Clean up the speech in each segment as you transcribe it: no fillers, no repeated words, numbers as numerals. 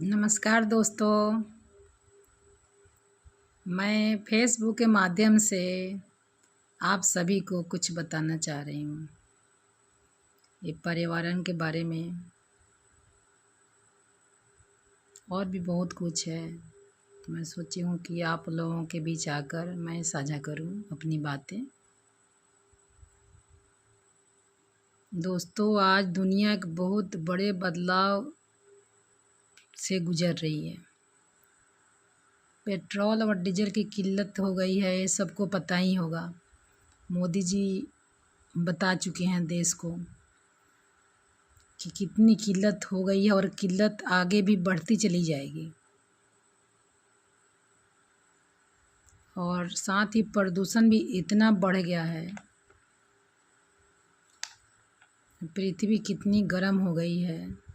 नमस्कार दोस्तों। मैं फेसबुक के माध्यम से आप सभी को कुछ बताना चाह रही हूँ। ये पर्यावरण के बारे में और भी बहुत कुछ है, तो मैं सोची हूँ कि आप लोगों के बीच आकर मैं साझा करूँ अपनी बातें। दोस्तों, आज दुनिया एक बहुत बड़े बदलाव से गुजर रही है। पेट्रोल और डीजल की किल्लत हो गई है, ये सबको पता ही होगा। मोदी जी बता चुके हैं देश को कि कितनी किल्लत हो गई है और किल्लत आगे भी बढ़ती चली जाएगी। और साथ ही प्रदूषण भी इतना बढ़ गया है, पृथ्वी कितनी गर्म हो गई है,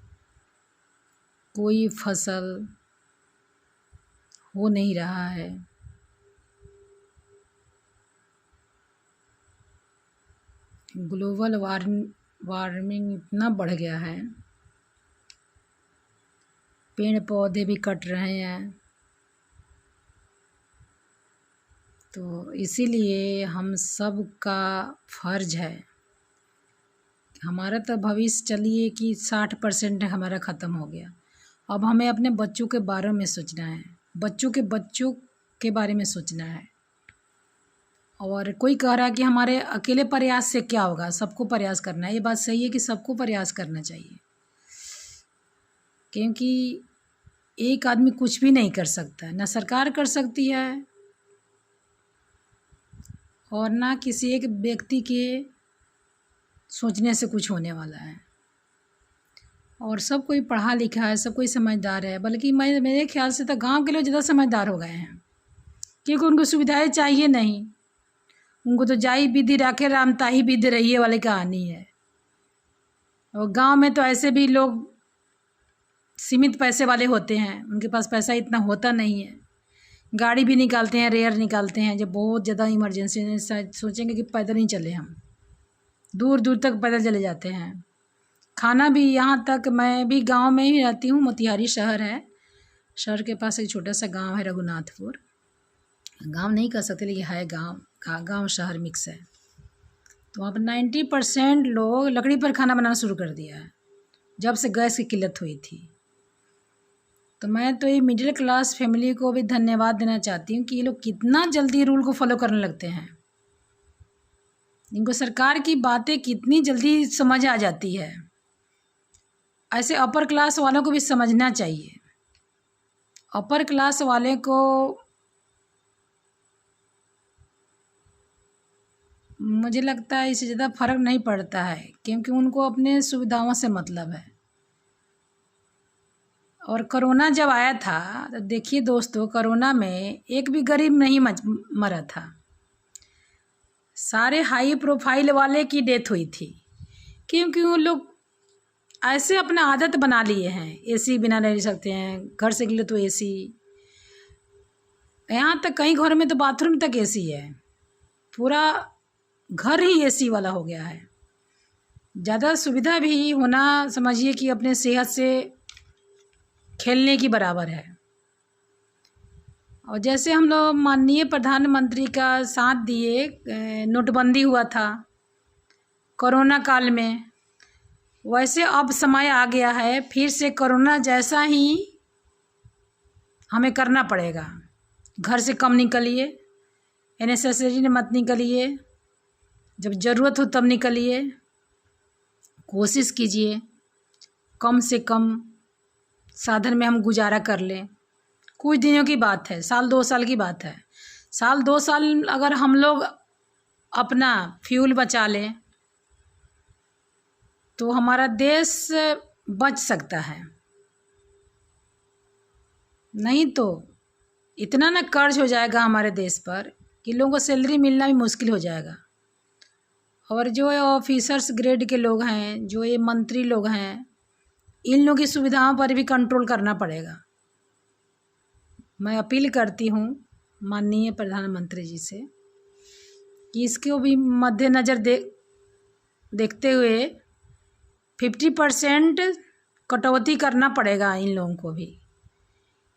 कोई फसल हो नहीं रहा है। ग्लोबल वार्मिंग इतना बढ़ गया है, पेड़ पौधे भी कट रहे हैं। तो इसीलिए हम सब का फर्ज है, हमारा तो भविष्य चलिए कि 60% हमारा ख़त्म हो गया। अब हमें अपने बच्चों के बारे में सोचना है, बच्चों के बारे में सोचना है। और कोई कह रहा है कि हमारे अकेले प्रयास से क्या होगा, सबको प्रयास करना है। ये बात सही है कि सबको प्रयास करना चाहिए, क्योंकि एक आदमी कुछ भी नहीं कर सकता है, ना सरकार कर सकती है और ना किसी एक व्यक्ति के सोचने से कुछ होने वाला है। और सब कोई पढ़ा लिखा है, सब कोई समझदार है, बल्कि मेरे ख्याल से तो गांव के लोग ज़्यादा समझदार हो गए हैं, क्योंकि उनको सुविधाएं चाहिए नहीं। उनको तो जाई विधि राखे राम ताही विधि रहिए वाली कहानी है। और गांव में तो ऐसे भी लोग सीमित पैसे वाले होते हैं, उनके पास पैसा इतना होता नहीं है। गाड़ी भी निकालते हैं, रेयर निकालते हैं, जब बहुत ज़्यादा इमरजेंसी है, शायद सोचेंगे कि पैदल नहीं चले, हम दूर दूर तक पैदल चले जाते हैं। खाना भी यहाँ तक, मैं भी गांव में ही रहती हूँ, मोतिहारी शहर है। शहर के पास एक छोटा सा गांव है रघुनाथपुर। गांव नहीं कह सकते, लेकिन है गांव शहर मिक्स है। तो वहाँ पर 90% लोग लकड़ी पर खाना बनाना शुरू कर दिया है, जब से गैस की किल्लत हुई थी। तो मैं तो ये मिडिल क्लास फैमिली को भी धन्यवाद देना चाहती हूँ कि ये लोग कितना जल्दी रूल को फॉलो करने लगते हैं। इनको सरकार की बातें कितनी जल्दी समझ आ जाती है। ऐसे अपर क्लास वालों को भी समझना चाहिए। अपर क्लास वाले को मुझे लगता है इससे ज़्यादा फर्क नहीं पड़ता है, क्योंकि उनको अपने सुविधाओं से मतलब है। और कोरोना जब आया था तो देखिए दोस्तों, कोरोना में एक भी गरीब नहीं मरा था, सारे हाई प्रोफाइल वाले की डेथ हुई थी, क्योंकि वो लोग ऐसे अपना आदत बना लिए हैं। एसी बिना नहीं रह सकते हैं, घर से निकले तो एसी, यहाँ तक कई घरों में तो बाथरूम तक एसी है, पूरा घर ही एसी वाला हो गया है। ज़्यादा सुविधा भी होना समझिए कि अपने सेहत से खेलने की बराबर है। और जैसे हम लोग माननीय प्रधानमंत्री का साथ दिए, नोटबंदी हुआ था कोरोना काल में, वैसे अब समय आ गया है फिर से कोरोना जैसा ही हमें करना पड़ेगा। घर से कम निकलिए, अननेसेसरी मत निकलिए, जब ज़रूरत हो तब निकलिए। कोशिश कीजिए कम से कम साधन में हम गुजारा कर लें। कुछ दिनों की बात है, साल 2 साल की बात है। साल 2 साल अगर हम लोग अपना फ्यूल बचा लें तो हमारा देश बच सकता है। नहीं तो इतना ना कर्ज हो जाएगा हमारे देश पर कि लोगों को सैलरी मिलना भी मुश्किल हो जाएगा। और जो ऑफिसर्स ग्रेड के लोग हैं, जो ये मंत्री लोग हैं, इन लोगों की सुविधाओं पर भी कंट्रोल करना पड़ेगा। मैं अपील करती हूँ माननीय प्रधानमंत्री जी से कि इसको भी मद्देनज़र देखते हुए 50% कटौती करना पड़ेगा इन लोगों को भी।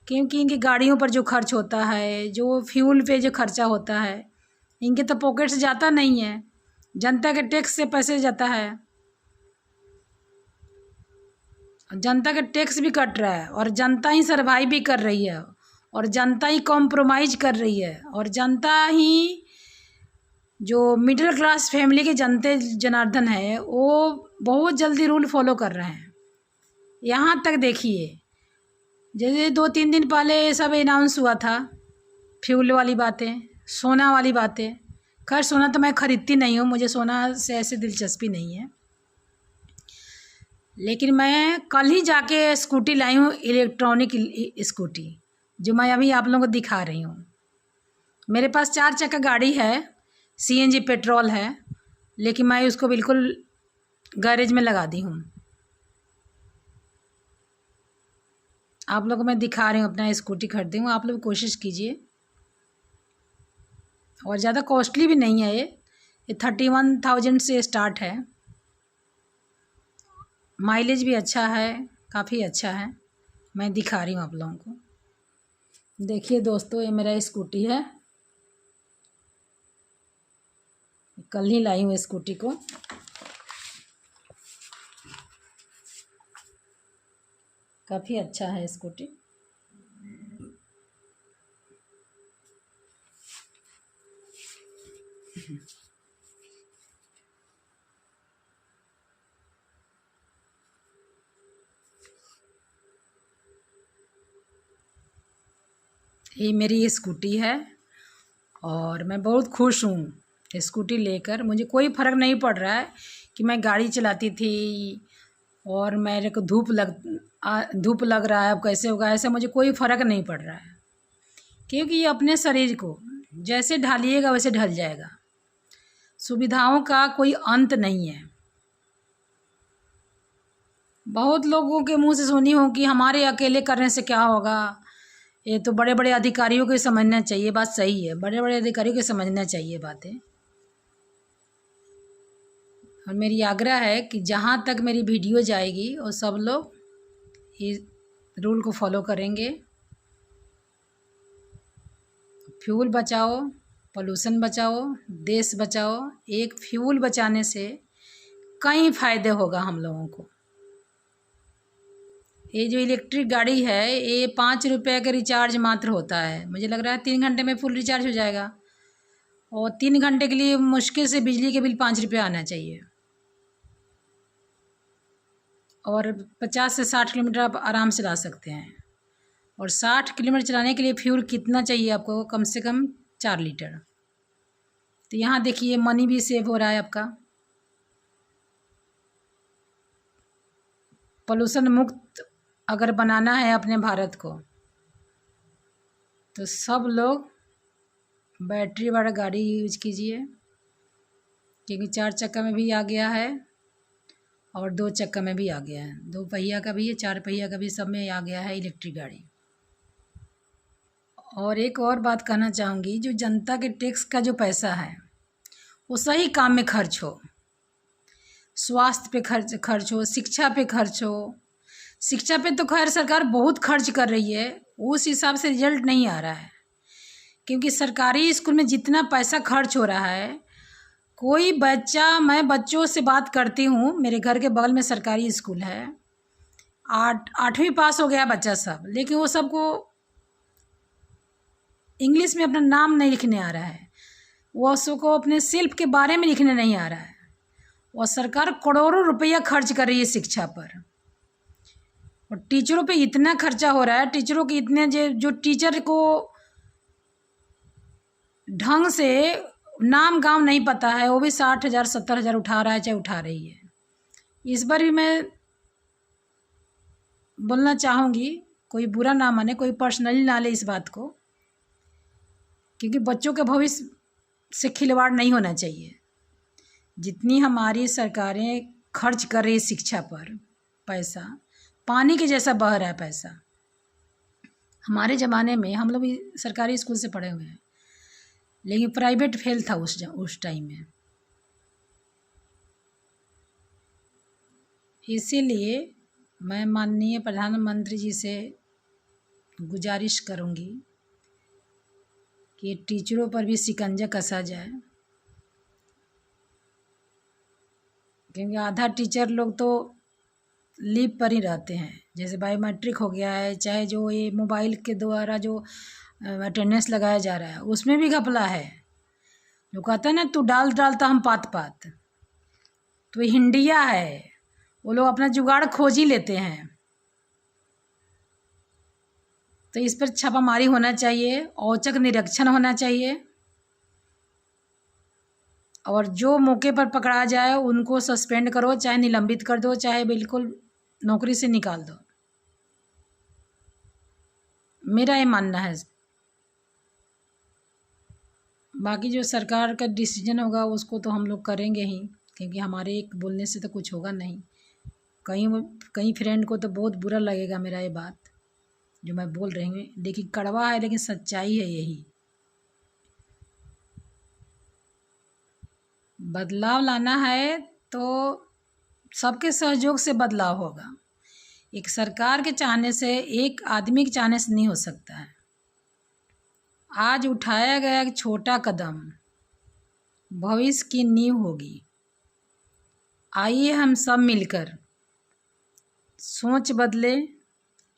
क्योंकि इनकी गाड़ियों पर जो खर्च होता है, जो फ्यूल पे जो खर्चा होता है, इनके तो पॉकेट से जाता नहीं है, जनता के टैक्स से पैसे जाता है। जनता का टैक्स भी कट रहा है और जनता ही सर्वाइव भी कर रही है और जनता ही कॉम्प्रोमाइज कर रही है और जनता ही जो मिडिल क्लास फैमिली के जनते जनार्दन है वो बहुत जल्दी रूल फॉलो कर रहे हैं। यहाँ तक देखिए, जैसे 2-3 दिन पहले सब अनाउंस हुआ था, फ्यूल वाली बातें, सोना वाली बातें। खैर सोना तो मैं ख़रीदती नहीं हूँ, मुझे सोना से ऐसे दिलचस्पी नहीं है, लेकिन मैं कल ही जाके स्कूटी लाई हूँ, इलेक्ट्रॉनिक स्कूटी, जो मैं अभी आप लोगों को दिखा रही हूँ। मेरे पास 4 चक्का गाड़ी है, सीएनजी पेट्रोल है, लेकिन मैं उसको बिल्कुल गैरेज में लगा दी हूँ। आप लोगों को मैं दिखा रही हूँ, अपना स्कूटी खरीदी हूँ, आप लोग कोशिश कीजिए। और ज़्यादा कॉस्टली भी नहीं है ये 31,000 से स्टार्ट है। माइलेज भी अच्छा है, काफ़ी अच्छा है। मैं दिखा रही हूँ आप लोगों को। देखिए दोस्तों, ये मेरा स्कूटी है, कल ही लाई हूँ स्कूटी को। काफ़ी अच्छा है स्कूटी। ये मेरी स्कूटी है और मैं बहुत खुश हूँ स्कूटी लेकर। मुझे कोई फ़र्क नहीं पड़ रहा है कि मैं गाड़ी चलाती थी और मेरे को धूप लग रहा है, अब कैसे होगा, ऐसा मुझे कोई फ़र्क नहीं पड़ रहा है, क्योंकि ये अपने शरीर को जैसे ढालिएगा वैसे ढल जाएगा। सुविधाओं का कोई अंत नहीं है। बहुत लोगों के मुंह से सुनी हो कि हमारे अकेले करने से क्या होगा, ये तो बड़े बड़े अधिकारियों को समझना चाहिए। बात सही है, बड़े बड़े अधिकारियों को समझना चाहिए बातें। और मेरी आग्रह है कि जहाँ तक मेरी वीडियो जाएगी और सब लोग इस रूल को फॉलो करेंगे। फ्यूल बचाओ, पोल्यूशन बचाओ, देश बचाओ। एक फ्यूल बचाने से कई फ़ायदे होगा हम लोगों को। ये जो इलेक्ट्रिक गाड़ी है, ये 5 रुपये का रिचार्ज मात्र होता है। मुझे लग रहा है 3 घंटे में फुल रिचार्ज हो जाएगा और 3 घंटे के लिए मुश्किल से बिजली के बिल 5 रुपये आना चाहिए। और 50 से 60 किलोमीटर आप आराम से ला सकते हैं। और 60 किलोमीटर चलाने के लिए फ्यूल कितना चाहिए आपको? कम से कम 4 लीटर। तो यहाँ देखिए, मनी भी सेव हो रहा है आपका। पोल्यूशन मुक्त अगर बनाना है अपने भारत को, तो सब लोग बैटरी वाला गाड़ी यूज कीजिए, क्योंकि 4 चक्का में भी आ गया है और 2 चक्का में भी आ गया है, 2 पहिया का भी है, 4 पहिया का भी, सब में आ गया है इलेक्ट्रिक गाड़ी। और एक और बात कहना चाहूँगी, जो जनता के टैक्स का जो पैसा है वो सही काम में खर्च हो। स्वास्थ्य पे खर्च हो, शिक्षा पे खर्च हो। शिक्षा पे तो खैर सरकार बहुत खर्च कर रही है, उस हिसाब से रिजल्ट नहीं आ रहा है, क्योंकि सरकारी स्कूल में जितना पैसा खर्च हो रहा है, कोई बच्चा, मैं बच्चों से बात करती हूँ, मेरे घर के बगल में सरकारी स्कूल है, 8वीं पास हो गया बच्चा सब, लेकिन वो सबको इंग्लिश में अपना नाम नहीं लिखने आ रहा है, वो सबको अपने सेल्फ के बारे में लिखने नहीं आ रहा है। और सरकार करोड़ों रुपया खर्च कर रही है शिक्षा पर, और टीचरों पे इतना खर्चा हो रहा है, टीचरों के इतने जो टीचर को ढंग से नाम गांव नहीं पता है, वो भी 60,000 70,000 उठा रहा है, चाहे उठा रही है। इस बार भी मैं बोलना चाहूँगी, कोई बुरा ना माने, कोई पर्सनली ना ले इस बात को, क्योंकि बच्चों के भविष्य से खिलवाड़ नहीं होना चाहिए। जितनी हमारी सरकारें खर्च कर रही है शिक्षा पर, पैसा पानी के जैसा बह रहा है पैसा। हमारे ज़माने में हम लोग भी सरकारी स्कूल से पढ़े हुए हैं, लेकिन प्राइवेट फेल था उस टाइम में। इसीलिए मैं माननीय प्रधानमंत्री जी से गुजारिश करूँगी कि टीचरों पर भी शिकंजा कसा जाए, क्योंकि आधा टीचर लोग तो लीव पर ही रहते हैं। जैसे बायोमेट्रिक हो गया है, चाहे जो ये मोबाइल के द्वारा जो अटेंडेंस लगाया जा रहा है, उसमें भी घपला है। जो कहता है ना, तू डालता हम पात पात, तो ये हिंडिया है। वो लोग अपना जुगाड़ खोज ही लेते हैं। तो इस पर छापामारी होना चाहिए, औचक निरीक्षण होना चाहिए, और जो मौके पर पकड़ा जाए उनको सस्पेंड करो, चाहे निलंबित कर दो, चाहे बिल्कुल नौकरी से निकाल दो। मेरा ये मानना है। बाकी जो सरकार का डिसीजन होगा उसको तो हम लोग करेंगे ही, क्योंकि हमारे एक बोलने से तो कुछ होगा नहीं। कहीं फ्रेंड को तो बहुत बुरा लगेगा मेरा ये बात जो मैं बोल रही हूँ, लेकिन कड़वा है, लेकिन सच्चाई है यही। बदलाव लाना है तो सबके सहयोग से बदलाव होगा। एक सरकार के चाहने से, एक आदमी के चाहने से नहीं हो सकता है। आज उठाया गया एक छोटा कदम भविष्य की नींव होगी। आइए हम सब मिलकर सोच बदलें,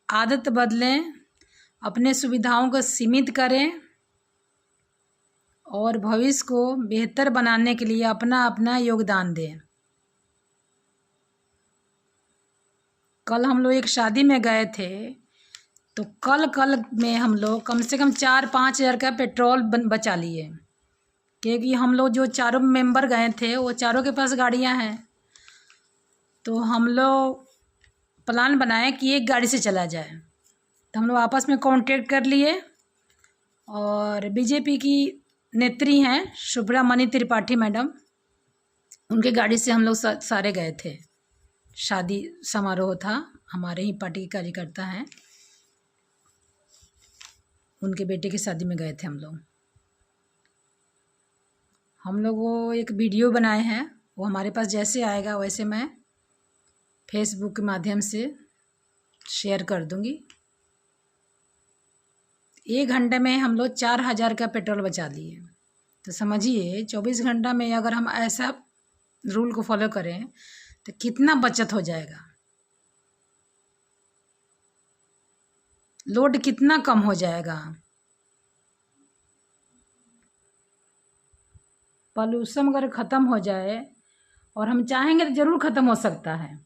आदत बदलें, अपने सुविधाओं को सीमित करें और भविष्य को बेहतर बनाने के लिए अपना अपना योगदान दें। कल हम लोग एक शादी में गए थे, तो कल में हम लोग कम से कम 4-5 हज़ार का पेट्रोल बचा लिए, क्योंकि हम लोग जो चारों मेंबर गए थे वो चारों के पास गाड़ियां हैं। तो हम लोग प्लान बनाए कि एक गाड़ी से चला जाए। तो हम लोग आपस में कांटेक्ट कर लिए, और बीजेपी की नेत्री हैं सुब्रमणी त्रिपाठी मैडम, उनके गाड़ी से हम लोग सारे गए थे। शादी समारोह था, हमारे ही पार्टी के कार्यकर्ता हैं, उनके बेटे की शादी में गए थे हम लोग वो एक वीडियो बनाए हैं, वो हमारे पास जैसे आएगा वैसे मैं फेसबुक के माध्यम से शेयर कर दूंगी। 1 घंटे में हम लोग 4,000 का पेट्रोल बचा लिए। तो समझिए 24 घंटा में अगर हम ऐसा रूल को फॉलो करें तो कितना बचत हो जाएगा, लोड कितना कम हो जाएगा। पॉल्यूशन अगर ख़त्म हो जाए, और हम चाहेंगे तो ज़रूर ख़त्म हो सकता है।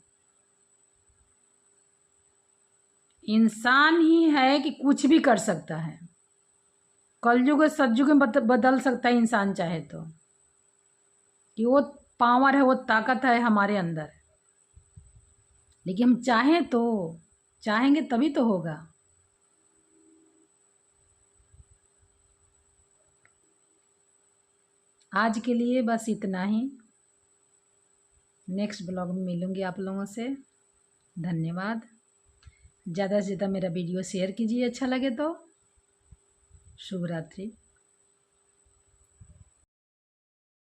इंसान ही है कि कुछ भी कर सकता है। कलयुग सतयुग में बदल सकता है इंसान चाहे तो, कि वो पावर है, वो ताकत है हमारे अंदर। लेकिन हम चाहेंगे तभी तो होगा। आज के लिए बस इतना ही। नेक्स्ट ब्लॉग में मिलूंगी आप लोगों से। धन्यवाद। ज़्यादा से ज़्यादा मेरा वीडियो शेयर कीजिए, अच्छा लगे तो। शुभ रात्रि।